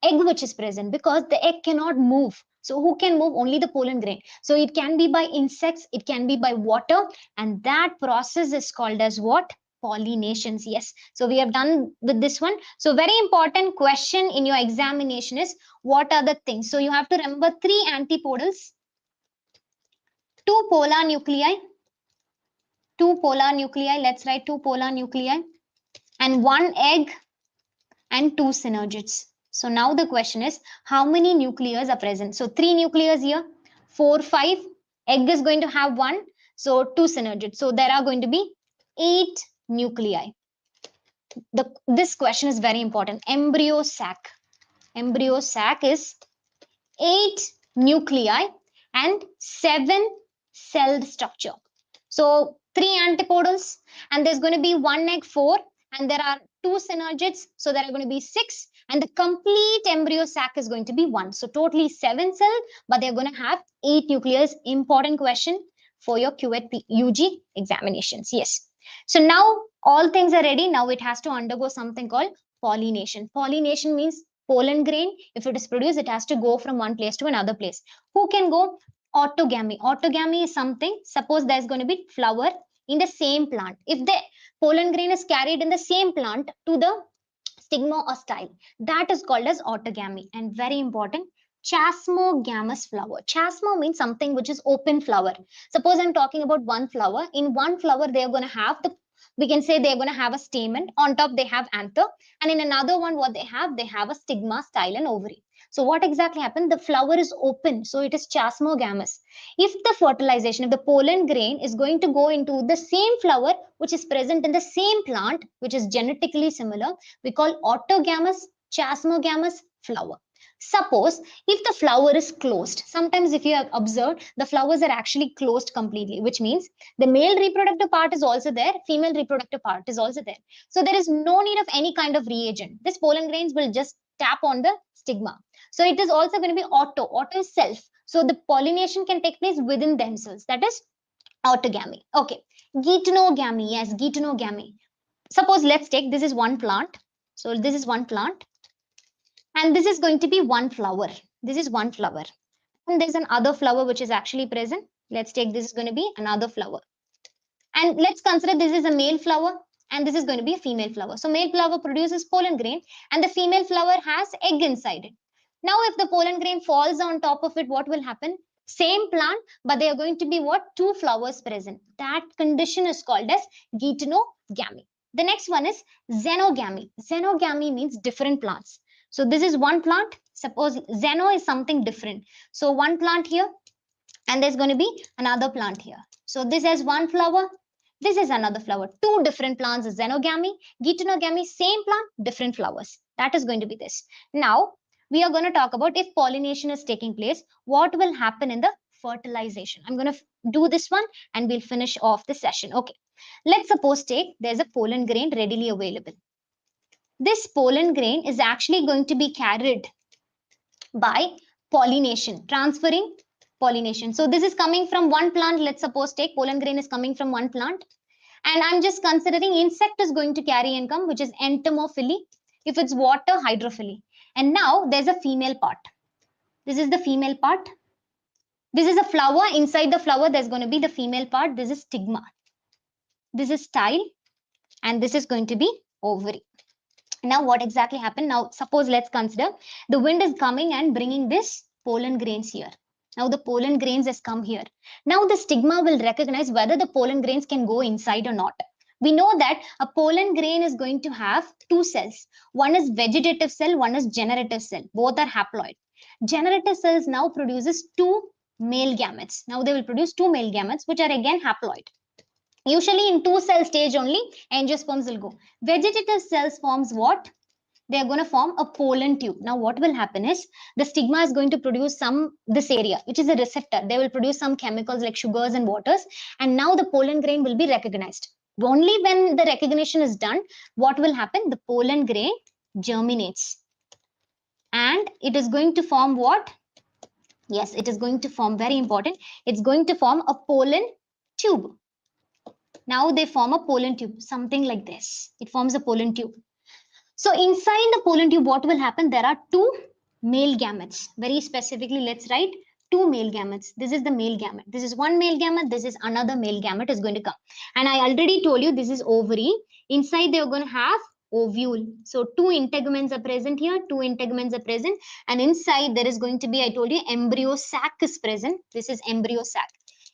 egg which is present, because the egg cannot move. So who can move? Only the pollen grain. So it can be by insects, it can be by water, and that process is called as what? Pollinations. Yes. So we have done with this one. So very important question in your examination is, what are the things? So you have to remember 3 antipodals, 2 polar nuclei, 2 polar nuclei. Let's write 2 polar nuclei, and 1 egg and 2 synergids. So now the question is, how many nucleus are present? So 3 nucleus here, 4, 5. Egg is going to have 1. So 2 synergids. So there are going to be 8 nuclei. This question is very important. Embryo sac. Embryo sac is 8 nuclei and 7 cell structure. So 3 antipodals, and there's going to be 1 egg, 4, and there are 2 synergids, so there are going to be 6, and the complete embryo sac is going to be 1. So totally 7 cells, but they're going to have 8 nucleus. Important question for your CUET UG examinations. Yes. So now all things are ready. Now it has to undergo something called pollination. Pollination means pollen grain, if it is produced, it has to go from one place to another place. Who can go? Autogamy. Autogamy is something, suppose there's going to be flower in the same plant. If the pollen grain is carried in the same plant to the stigma or style, that is called as autogamy. And very important, chasmogamous flower. Chasmo means something which is open flower. Suppose I'm talking about one flower. In one flower, they're going to have the, we can say they're going to have a stamen. On top, they have anther. And in another one, what they have a stigma, style, and ovary. So what exactly happened? The flower is open, so it is chasmogamous. If the fertilization, if the pollen grain is going to go into the same flower which is present in the same plant, which is genetically similar, we call autogamous, chasmogamous flower. Suppose if the flower is closed, sometimes if you have observed, the flowers are actually closed completely, which means the male reproductive part is also there, female reproductive part is also there. So there is no need of any kind of reagent. This pollen grains will just tap on the stigma. So it is also going to be auto. Auto is self. So the pollination can take place within themselves. That is autogamy. Okay. Geitonogamy. Yes, geitonogamy. Suppose let's take, this is one plant. So this is one plant. And this is going to be one flower. This is one flower. And there's another flower which is actually present. Let's take, this is going to be another flower. And let's consider this is a male flower and this is going to be a female flower. So male flower produces pollen grain and the female flower has egg inside it. Now, if the pollen grain falls on top of it, what will happen? Same plant, but they are going to be what? Two flowers present. That condition is called as geitonogamy. The next one is xenogamy. Xenogamy means different plants. So this is one plant. Suppose xeno is something different. So one plant here and there's going to be another plant here. So this has one flower. This is another flower. Two different plants, xenogamy, geitonogamy, same plant, different flowers. That is going to be this. Now, we are going to talk about if pollination is taking place, what will happen in the fertilization. I'm going to do this one and we'll finish off the session. Okay. Let's suppose there's a pollen grain readily available. This pollen grain is actually going to be carried by pollination, transferring pollination. So this is coming from one plant. Let's suppose pollen grain is coming from one plant. And I'm just considering insect is going to carry income, which is entomophily. If it's water, hydrophily. And now there's a female part. This is the female part. This is a flower. Inside the flower, there's going to be the female part. This is stigma. This is style. And this is going to be ovary. Now, what exactly happened? Now, suppose let's consider the wind is coming and bringing this pollen grains here. Now, the pollen grains has come here. Now, the stigma will recognize whether the pollen grains can go inside or not. We know that a pollen grain is going to have two cells. One is vegetative cell, one is generative cell. Both are haploid. Generative cells now produces two male gametes. Now, they will produce two male gametes, which are again haploid. Usually in two cell stage only, angiosperms will go. Vegetative cells forms what? They are going to form a pollen tube. Now what will happen is the stigma is going to produce this area, which is a receptor. They will produce some chemicals like sugars and waters. And now the pollen grain will be recognized. Only when the recognition is done, what will happen? The pollen grain germinates. And it is going to form what? Yes, it is going to form, very important. It's going to form a pollen tube. Now they form a pollen tube, something like this. It forms a pollen tube. So inside the pollen tube, what will happen? There are two male gametes. Very specifically, let's write two male gametes. This is the male gamete. This is one male gamete. This is another male gamete is going to come. And I already told you this is ovary. Inside they are going to have ovule. So two integuments are present here. Two integuments are present. And inside there is going to be, I told you, embryo sac is present. This is embryo sac.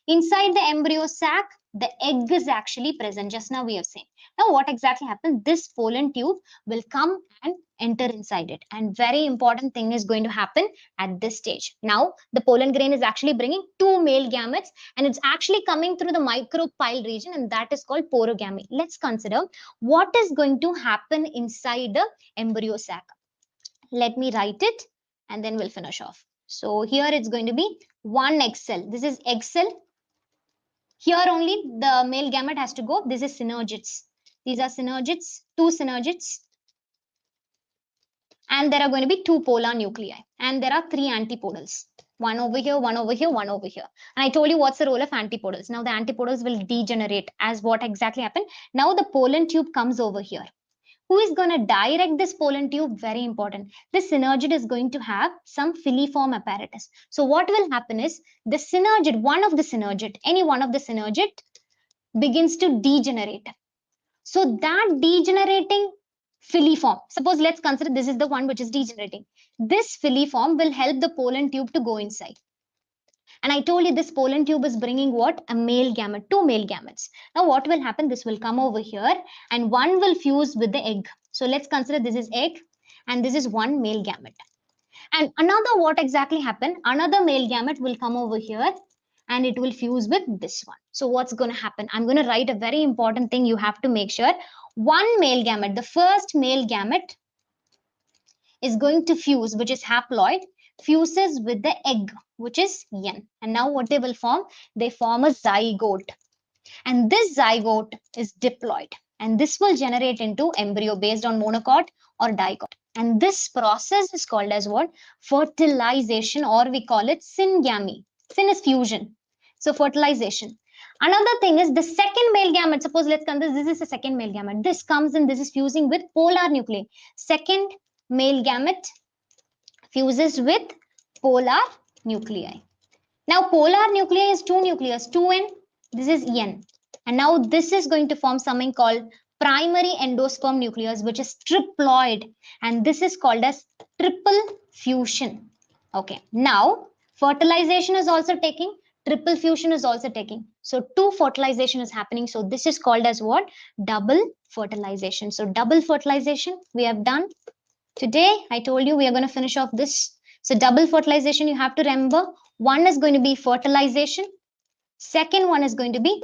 Inside the embryo sac, the egg is actually present. Just now we have seen. Now what exactly happens? This pollen tube will come and enter inside it. And very important thing is going to happen at this stage. Now the pollen grain is actually bringing two male gametes and it's actually coming through the micropyle region and that is called porogamy. Let's consider what is going to happen inside the embryo sac. Let me write it and then we'll finish off. So here it's going to be one egg cell. This is egg cell. Here only the male gamete has to go. This is synergids. These are synergids, two synergids. And there are going to be two polar nuclei. And there are three antipodals. One over here, one over here, one over here. And I told you what's the role of antipodals. Now the antipodals will degenerate as what exactly happened. Now the pollen tube comes over here. Who is going to direct this pollen tube? Very important. This synergid is going to have some filiform apparatus. So what will happen is the synergid, one of the synergid, any one of the synergid begins to degenerate. So that degenerating filiform, suppose let's consider this is the one which is degenerating. This filiform will help the pollen tube to go inside. And I told you this pollen tube is bringing what? A male gamete, two male gametes. Now what will happen? This will come over here and one will fuse with the egg. So let's consider this is egg and this is one male gamete. And another, what exactly happened? Another male gamete will come over here and it will fuse with this one. So what's going to happen? I'm going to write a very important thing. You have to make sure one male gamete, the first male gamete is going to fuse, which is haploid, fuses with the egg, which is yen. And now what they will form? They form a zygote. And this zygote is diploid. And this will generate into embryo based on monocot or dicot. And this process is called as what? Fertilization, or we call it syngamy. Syn is fusion. So fertilization. Another thing is the second male gamete. Suppose let's consider this is the second male gamete. This comes in, this is fusing with polar nuclei. Second male gamete fuses with polar nuclei. Now polar nuclei is two nucleus, 2n, this is en. And now this is going to form something called primary endosperm nucleus, which is triploid. And this is called as triple fusion. Okay, now fertilization is also taking, triple fusion is also taking. So two fertilization is happening. So this is called as what? Double fertilization. So double fertilization we have done. Today, I told you we are going to finish off this. So double fertilization, you have to remember, one is going to be fertilization. Second one is going to be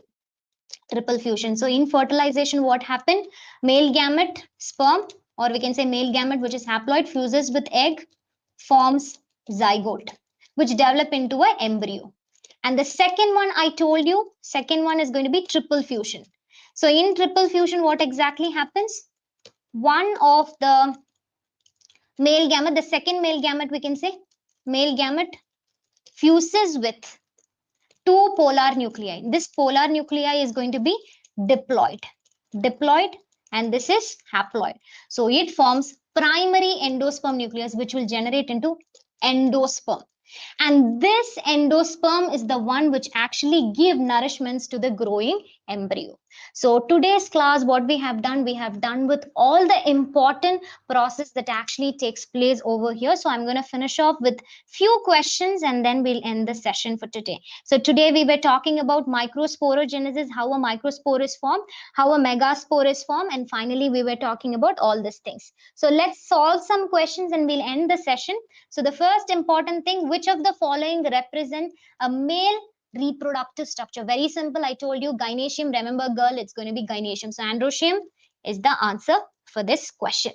triple fusion. So in fertilization, what happened? Male gamete, sperm, or we can say male gamete, which is haploid, fuses with egg, forms zygote, which develop into an embryo. And the second one I told you, second one is going to be triple fusion. So in triple fusion, what exactly happens? One of the male gamete, the second male gamete, we can say male gamete fuses with two polar nuclei. This polar nuclei is going to be diploid, and this is haploid. So it forms primary endosperm nucleus, which will generate into endosperm. And this endosperm is the one which actually give nourishments to the growing embryo. So today's class, what we have done with all the important process that actually takes place over here. So I'm going to finish off with few questions and then we'll end the session for today. So today we were talking about microsporogenesis, how a microspore is formed, how a megaspore is formed, and finally we were talking about all these things. So let's solve some questions and we'll end the session. So the first important thing, which of the following represent a male reproductive structure? Very simple. I told you gynoecium. Remember, girl, it's going to be gynoecium. So androecium is the answer for this question.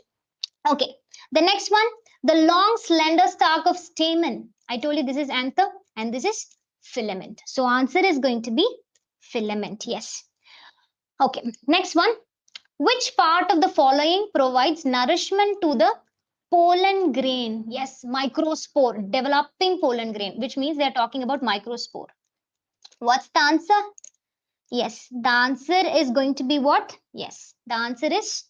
Okay. The next one, the long slender stalk of stamen. I told you this is anther and this is filament. So answer is going to be filament. Yes. Okay. Next one, which part of the following provides nourishment to the pollen grain? Yes, microspore, developing pollen grain, which means they're talking about microspore. What's the answer? Yes, the answer is going to be what? Yes, the answer is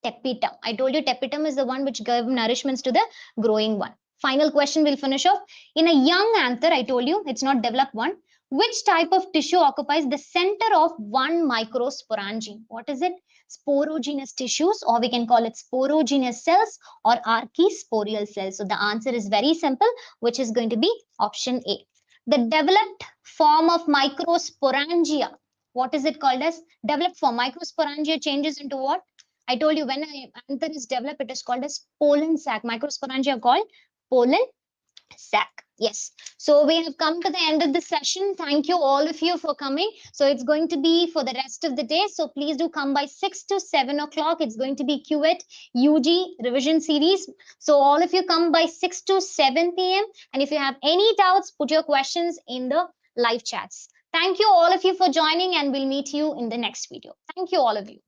tapetum. I told you tapetum is the one which gives nourishments to the growing one. Final question we'll finish off. In a young anther, I told you it's not developed one. Which type of tissue occupies the center of one microsporangium? What is it? Sporogenous tissues, or we can call it sporogenous cells or archisporial cells. So the answer is very simple, which is going to be option A. The developed form of microsporangia, what is it called as? Developed form. Microsporangia changes into what? I told you when an anther is developed, it is called as pollen sac. Microsporangia are called pollen sac. Yes. So we have come to the end of the session. Thank you all of you for coming. So it's going to be for the rest of the day. So please do come by 6 to 7 o'clock. It's going to be CUET UG revision series. So all of you come by 6 to 7 p.m. And if you have any doubts, put your questions in the live chats. Thank you all of you for joining and we'll meet you in the next video. Thank you all of you.